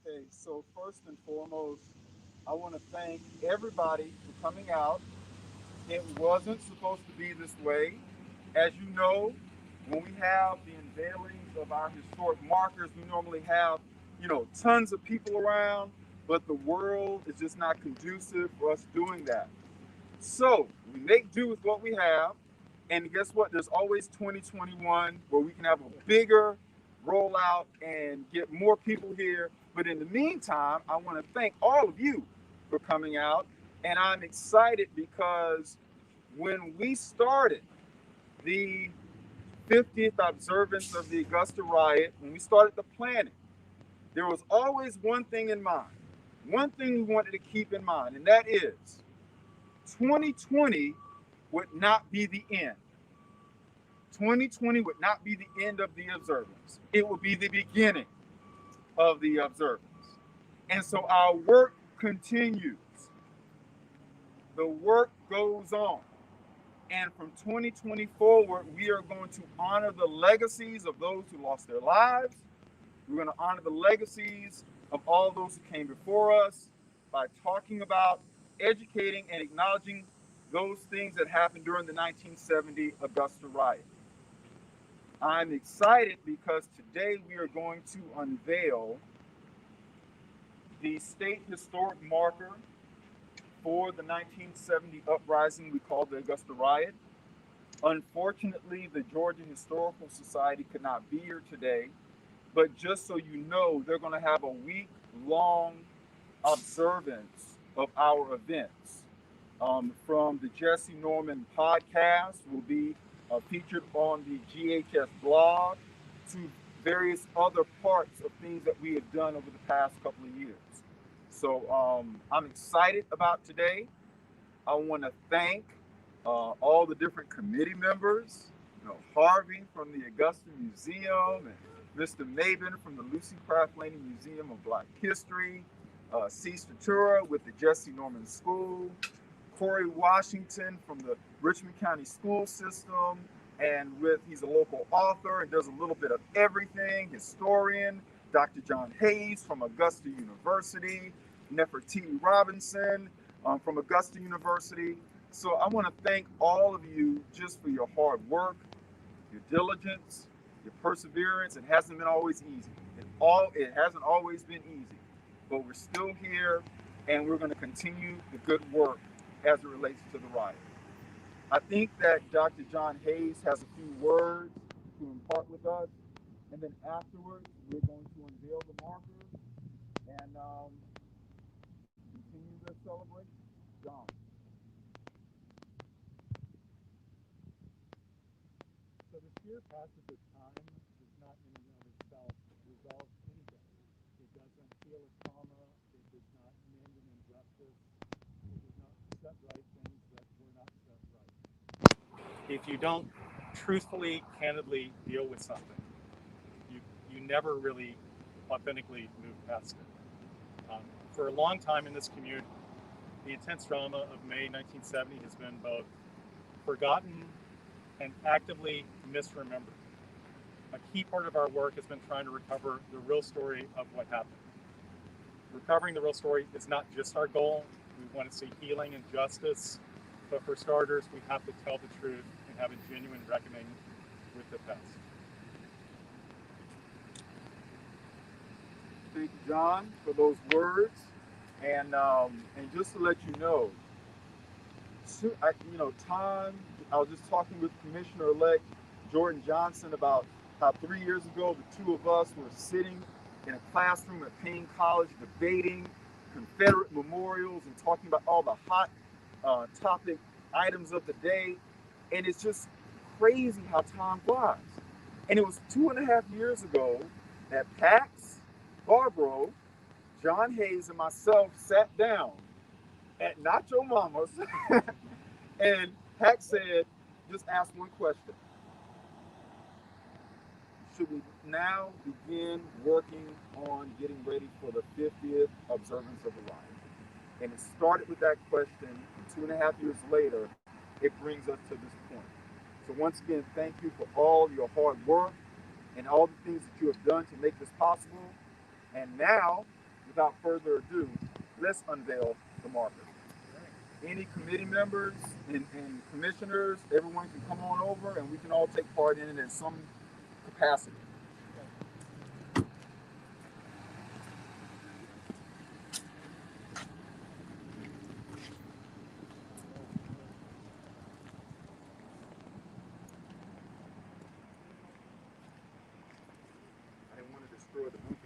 Okay, so first and foremost, I want to thank everybody for coming out. It wasn't supposed to be this way. As you know, when we have the unveilings of our historic markers, we normally have, tons of people around, but the world is just not conducive for us doing that. So we make do with what we have. And guess what? There's always 2021 where we can have a bigger rollout and get more people here. But in the meantime, I want to thank all of you for coming out. And I'm excited because when we started the 50th observance of the Augusta Riot, when we started the planning, there was always one thing in mind. One thing we wanted to keep in mind, and that is 2020 would not be the end. 2020 would not be the end of the observance. It would be the beginning of the observance. And so our work continues. The work goes on. And from 2020 forward, we are going to honor the legacies of those who lost their lives. We're going to honor the legacies of all those who came before us by talking about, educating, and acknowledging those things that happened during the 1970 Augusta Riot. I'm excited because today we are going to unveil the state historic marker for the 1970 uprising we call the Augusta Riot. Unfortunately, the Georgia Historical Society could not be here today, but just so you know, they're going to have a week long observance of our events. From the Jesse Norman podcast will be featured on the GHS blog to various other parts of things that we have done over the past couple of years. So I'm excited about today. I want to thank all the different committee members, Harvey from the Augusta Museum and Mr. Maben from the Lucy Craft Laney Museum of Black History, C. Statura with the Jesse Norman School, Corey Washington from the Richmond County School System, and he's a local author and does a little bit of everything, historian, Dr. John Hayes from Augusta University, Nefertiti Robinson from Augusta University. So I want to thank all of you just for your hard work, your diligence, your perseverance. It hasn't been always easy. It hasn't always been easy, but we're still here, and we're going to continue the good work as it relates to the riot. I think that Dr. John Hayes has a few words to impart with us, and then afterwards we're going to unveil the markers and continue the celebration. John. So the sheer passage of time does not in and of itself resolve anything. It doesn't heal a trauma. It does not mend an injustice. It does not set right things that were not set right. If you don't truthfully, candidly deal with something, you you never really authentically move past it. For a long time in this community, the intense drama of May 1970 has been both forgotten and actively misremembered. A key part of our work has been trying to recover the real story of what happened. Recovering the real story is not just our goal. We want to see healing and justice, but for starters, we have to tell the truth and have a genuine reckoning with the past. Thank you, John, for those words. And just to let you know, time. I was just talking with Commissioner-elect Jordan Johnson about how 3 years ago the two of us were sitting in a classroom at Payne College debating Confederate memorials and talking about all the hot topic items of the day. And it's just crazy how time flies. And it was 2.5 years ago that Pax, Barbaro, John Hayes, and myself sat down at Nacho Mama's and Pax said, just ask one question. Should we now begin working on getting ready for the 50th observance of the riot? And it started with that question, and 2.5 years later, it brings us to this point. So once again, thank you for all your hard work and all the things that you have done to make this possible. And now without further ado, let's unveil the marker. Any committee members and commissioners, everyone can come on over and we can all take part in it in some capacity. I didn't want to destroy the movie.